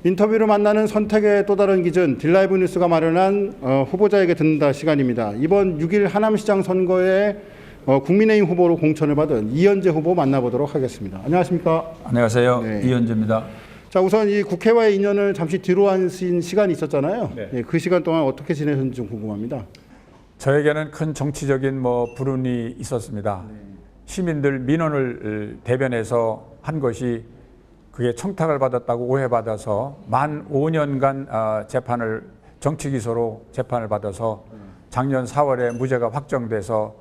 인터뷰로 만나는 선택의 또 다른 기준, 딜라이브 뉴스가 마련한 후보자에게 듣는다 시간입니다. 이번 6일 하남시장 선거에 국민의힘 후보로 공천을 받은 이현재 후보 만나보도록 하겠습니다. 안녕하십니까? 안녕하세요. 네. 이현재입니다. 자, 우선 이 국회와의 인연을 잠시 뒤로 하신 시간이 있었잖아요. 네. 예, 그 시간 동안 어떻게 지내셨는지 좀 궁금합니다. 저에게는 큰 정치적인 불운이 있었습니다. 시민들 민원을 대변해서 한 것이 그게 청탁을 받았다고 오해받아서 만 5년간 정치 기소로 재판을 받아서 작년 4월에 무죄가 확정돼서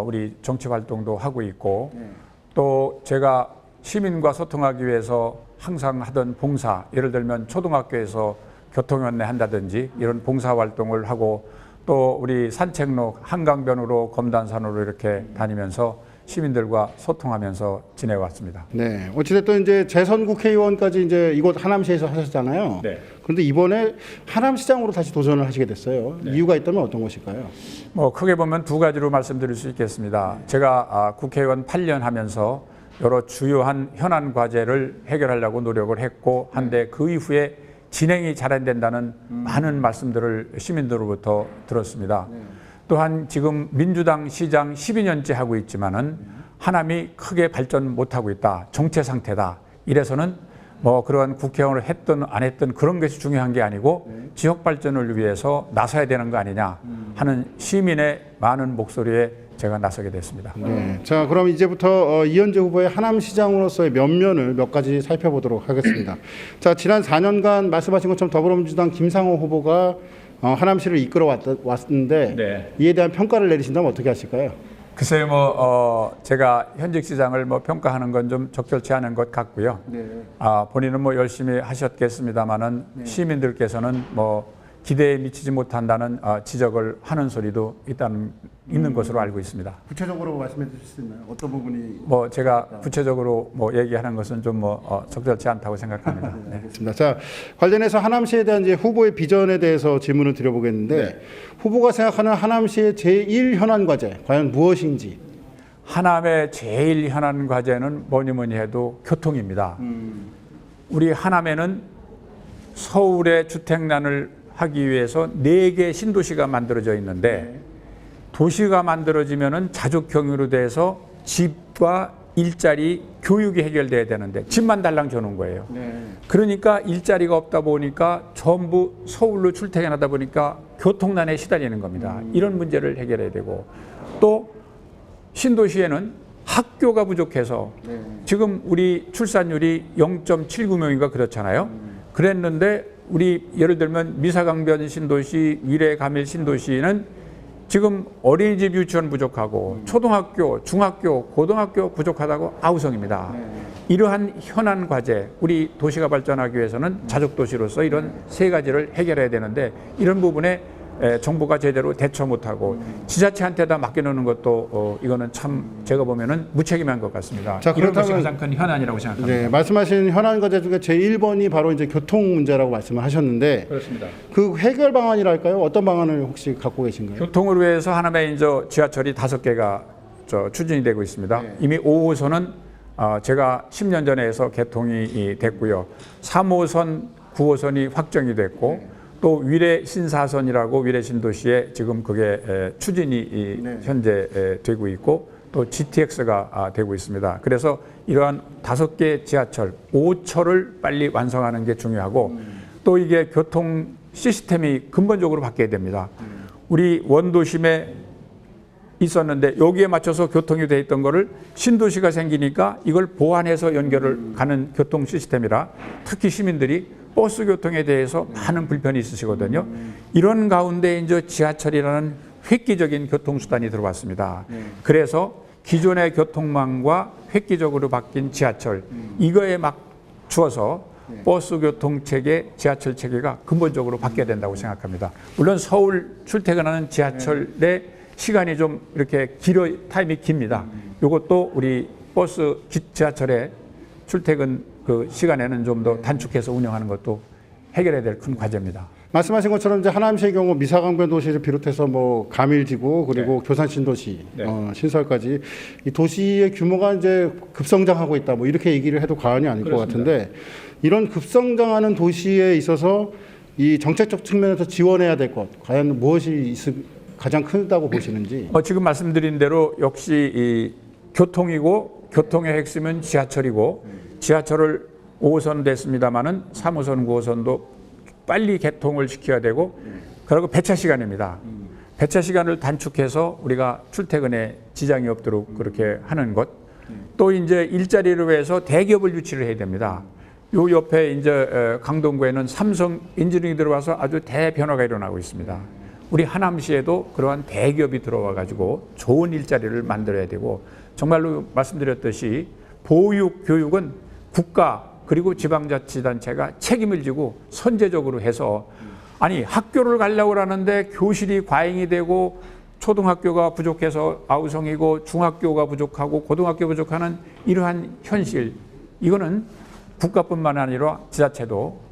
우리 정치 활동도 하고 있고, 또 제가 시민과 소통하기 위해서 항상 하던 봉사, 예를 들면 초등학교에서 교통연내 한다든지 이런 봉사 활동을 하고, 또 우리 산책로 한강변으로 검단산으로 이렇게 다니면서 시민들과 소통하면서 지내왔습니다. 네, 어찌됐든 이제 재선 국회의원까지 이제 이곳 하남시에서 하셨잖아요. 네. 그런데 이번에 하남시장으로 다시 도전을 하시게 됐어요. 네. 이유가 있다면 어떤 것일까요? 크게 보면 두 가지로 말씀드릴 수 있겠습니다. 제가 국회의원 8년 하면서 여러 주요한 현안 과제를 해결하려고 노력을 했고 한데 그 이후에 진행이 잘 안 된다는 많은 말씀들을 시민들로부터 들었습니다. 또한 지금 민주당 시장 12년째 하고 있지만은 하남이 크게 발전 못하고 있다. 정체 상태다. 이래서는 그런 국회의원을 했든 안 했든 그런 것이 중요한 게 아니고 지역 발전을 위해서 나서야 되는 거 아니냐 하는 시민의 많은 목소리에 제가 나서게 됐습니다. 네. 자, 그럼 이제부터 이현재 후보의 하남시장으로서의 면면을 몇 가지 살펴보도록 하겠습니다. 자, 지난 4년간 말씀하신 것처럼 더불어민주당 김상호 후보가 하남시를 이끌어 왔는데 네. 이에 대한 평가를 내리신다면 어떻게 하실까요? 글쎄요, 제가 현직 시장을 평가하는 건 좀 적절치 않은 것 같고요. 네. 본인은 열심히 하셨겠습니다만은 시민들께서는 기대에 미치지 못한다는 지적을 하는 소리도 있는 것으로 알고 있습니다. 구체적으로 말씀해 주실 수 있나요? 어떤 부분이? 제가 구체적으로 얘기하는 것은 좀 적절치 않다고 생각합니다. 네, 알겠습니다. 자, 관련해서 하남시에 대한 이제 후보의 비전에 대해서 질문을 드려보겠는데 후보가 생각하는 하남시의 제1 현안 과제 과연 무엇인지? 하남의 제일 현안 과제는 뭐니 해도 교통입니다. 우리 하남에는 서울의 주택난을 하기 위해서 4개 신도시가 만들어져 있는데 도시가 만들어지면은 자족 경유로 돼서 집과 일자리, 교육이 해결돼야 되는데 집만 달랑 줘놓은 거예요. 그러니까 일자리가 없다 보니까 전부 서울로 출퇴근하다 보니까 교통난에 시달리는 겁니다. 이런 문제를 해결해야 되고, 또 신도시에는 학교가 부족해서 지금 우리 출산율이 0.79명인가 그렇잖아요. 그랬는데 우리 예를 들면 미사강변 신도시, 위례가밀 신도시는 지금 어린이집 유치원 부족하고 초등학교, 중학교, 고등학교 부족하다고 아우성입니다. 이러한 현안 과제, 우리 도시가 발전하기 위해서는 자족도시로서 이런 3가지를 해결해야 되는데 이런 부분에 정부가 제대로 대처 못하고 지자체한테다 맡겨놓는 것도 이거는 참 제가 보면은 무책임한 것 같습니다. 자, 이런 것이 가장 큰 현안이라고 생각합니다. 네, 말씀하신 현안 과제 중에 제1번이 바로 이제 교통 문제라고 말씀을 하셨는데 그렇습니다. 그 해결 방안이랄까요? 어떤 방안을 혹시 갖고 계신가요? 교통을 위해서 하남에 이제 지하철이 5개가 추진이 되고 있습니다. 이미 5호선은 제가 10년 전에 해서 개통이 됐고요. 3호선, 9호선이 확정이 됐고 또 위례 신사선이라고 위례 신도시에 지금 그게 추진이 현재 되고 있고 또 GTX가 되고 있습니다. 그래서 이러한 5개 지하철, 5철을 빨리 완성하는 게 중요하고 또 이게 교통 시스템이 근본적으로 바뀌어야 됩니다. 우리 원도심에 있었는데 여기에 맞춰서 교통이 돼 있던 거를 신도시가 생기니까 이걸 보완해서 연결을 가는 교통 시스템이라 특히 시민들이 버스 교통에 대해서 많은 불편이 있으시거든요. 이런 가운데 이제 지하철이라는 획기적인 교통수단이 들어왔습니다. 그래서 기존의 교통망과 획기적으로 바뀐 지하철, 이거에 맞추어서 버스 교통 체계, 지하철 체계가 근본적으로 바뀌어야 된다고 생각합니다. 물론 서울 출퇴근하는 지하철의 시간이 좀 이렇게 타임이 깁니다. 이것도 우리 버스 지하철의 출퇴근 그 시간에는 좀 더 단축해서 운영하는 것도 해결해야 될 큰 과제입니다. 말씀하신 것처럼 이제 하남시의 경우 미사강변 도시를 비롯해서 뭐 가밀지구 그리고 교산 신도시 신설까지 이 도시의 규모가 이제 급성장하고 있다. 뭐 이렇게 얘기를 해도 과언이 아닐 것 같은데 이런 급성장하는 도시에 있어서 이 정책적 측면에서 지원해야 될 것 과연 무엇이 가장 크다고 보시는지. 지금 말씀드린 대로 역시 이 교통이고 교통의 핵심은 지하철이고 지하철을 5호선 됐습니다마는 3호선, 9호선도 빨리 개통을 시켜야 되고 그리고 배차 시간입니다. 배차 시간을 단축해서 우리가 출퇴근에 지장이 없도록 그렇게 하는 것. 또 이제 일자리를 위해서 대기업을 유치를 해야 됩니다. 요 옆에 이제 강동구에는 삼성 엔지니어링이 들어와서 아주 대변화가 일어나고 있습니다. 우리 하남시에도 그러한 대기업이 들어와 가지고 좋은 일자리를 만들어야 되고 정말로 말씀드렸듯이 보육 교육은 국가 그리고 지방자치단체가 책임을 지고 선제적으로 해서 아니 학교를 가려고 하는데 교실이 과잉이 되고 초등학교가 부족해서 아우성이고 중학교가 부족하고 고등학교 부족하는 이러한 현실 이거는 국가뿐만 아니라 지자체도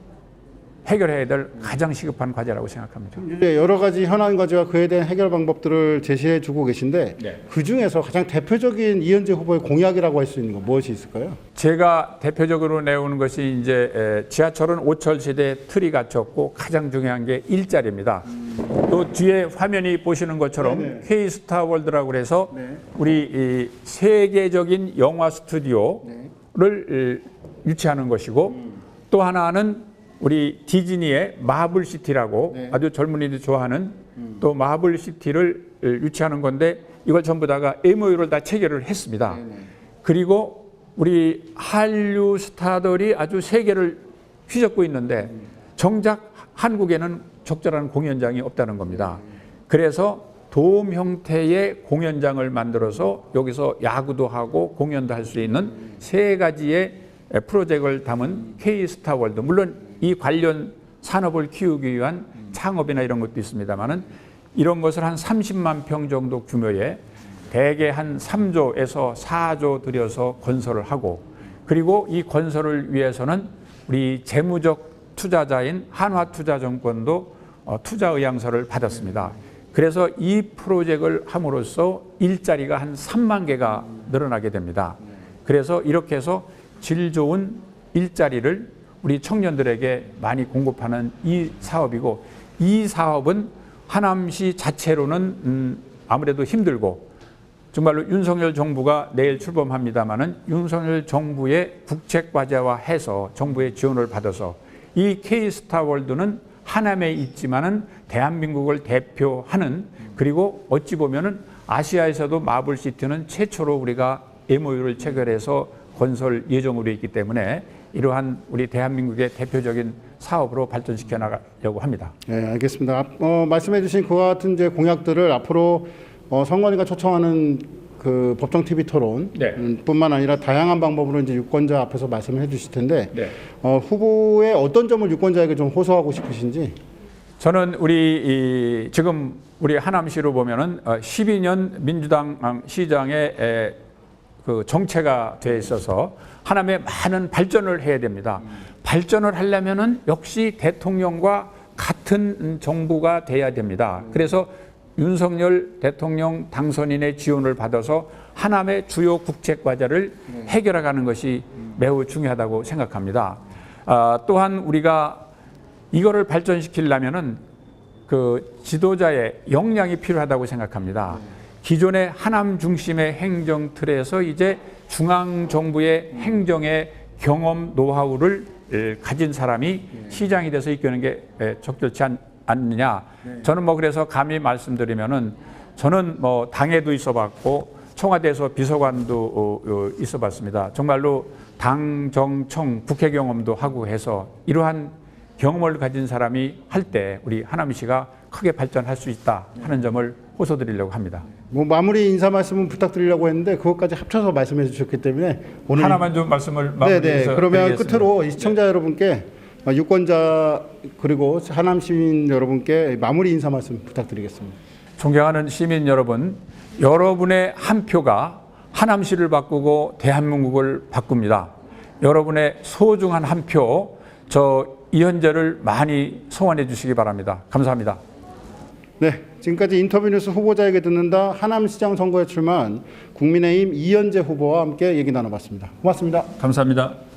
해결해야 될 가장 시급한 과제라고 생각합니다. 이제 여러 가지 현안 과제와 그에 대한 해결 방법들을 제시해 주고 계신데 네. 그 중에서 가장 대표적인 이현재 후보의 공약이라고 할 수 있는 건 무엇이 있을까요? 제가 대표적으로 내오는 것이 이제 지하철은 5철 시대에 틀이 갖췄고 가장 중요한 게 일자리입니다. 또 뒤에 화면이 보시는 것처럼 K스타월드라고 그래서 우리 이 세계적인 영화 스튜디오를 유치하는 것이고 또 하나는 우리 디즈니의 마블시티라고 아주 젊은이들이 좋아하는 또 마블시티를 유치하는 건데 이걸 전부 다가 MOU를 다 체결을 했습니다. 그리고 우리 한류 스타들이 아주 세계를 휘젓고 있는데 정작 한국에는 적절한 공연장이 없다는 겁니다. 그래서 돔 형태의 공연장을 만들어서 여기서 야구도 하고 공연도 할 수 있는 세 가지의 프로젝트를 담은 K스타월드 물론 이 관련 산업을 키우기 위한 창업이나 이런 것도 있습니다만은 이런 것을 한 30만 평 정도 규모의 대개 한 3조에서 4조 들여서 건설을 하고 그리고 이 건설을 위해서는 우리 재무적 투자자인 한화투자증권도 투자 의향서를 받았습니다. 그래서 이 프로젝트를 함으로써 일자리가 한 3만 개가 늘어나게 됩니다. 그래서 이렇게 해서 질 좋은 일자리를 우리 청년들에게 많이 공급하는 이 사업이고 이 사업은 하남시 자체로는 아무래도 힘들고 정말로 윤석열 정부가 내일 출범합니다마는 윤석열 정부의 국책과제화해서 정부의 지원을 받아서 이 K스타월드는 하남에 있지만은 대한민국을 대표하는 그리고 어찌 보면은 아시아에서도 마블시티는 최초로 우리가 MOU를 체결해서 건설 예정으로 있기 때문에 이러한 우리 대한민국의 대표적인 사업으로 발전시켜 나가려고 합니다. 네, 알겠습니다. 말씀해 주신 그와 같은 이제 공약들을 앞으로 선관위가 초청하는 그 법정 TV 토론 뿐만 아니라 다양한 방법으로 이제 유권자 앞에서 말씀을 해 주실 텐데 후보의 어떤 점을 유권자에게 좀 호소하고 싶으신지. 저는 지금 우리 하남시로 보면은 12년 민주당 시장의 그 정체가 돼 있어서 하남에 많은 발전을 해야 됩니다. 발전을 하려면은 역시 대통령과 같은 정부가 돼야 됩니다. 그래서 윤석열 대통령 당선인의 지원을 받아서 하남의 주요 국책 과제를 해결해가는 것이 매우 중요하다고 생각합니다. 또한 우리가 이거를 발전시키려면은 그 지도자의 역량이 필요하다고 생각합니다. 기존의 하남 중심의 행정 틀에서 이제 중앙 정부의 행정의 경험 노하우를 가진 사람이 시장이 돼서 이끄는 게 적절치 않느냐. 저는 뭐 그래서 감히 말씀드리면은 저는 뭐 당에도 있어봤고 청와대에서 비서관도 있어봤습니다. 정말로 당, 정, 청, 국회 경험도 하고 해서 이러한 경험을 가진 사람이 할 때 우리 하남시가 크게 발전할 수 있다 하는 점을 호소드리려고 합니다. 뭐 마무리 인사 말씀은 부탁드리려고 했는데 그것까지 합쳐서 말씀해 주셨기 때문에 오늘 하나만 좀 말씀을 마무리해서 그러면 드리겠습니다. 끝으로 이 시청자 여러분께 유권자 그리고 하남 시민 여러분께 마무리 인사 말씀 부탁드리겠습니다. 존경하는 시민 여러분, 여러분의 한 표가 하남시를 바꾸고 대한민국을 바꿉니다. 여러분의 소중한 한 표, 저 이현재를 많이 성원해 주시기 바랍니다. 감사합니다. 네, 지금까지 인터뷰뉴스 후보자에게 듣는다 하남시장 선거에 출마한 국민의힘 이현재 후보와 함께 얘기 나눠봤습니다. 고맙습니다. 감사합니다.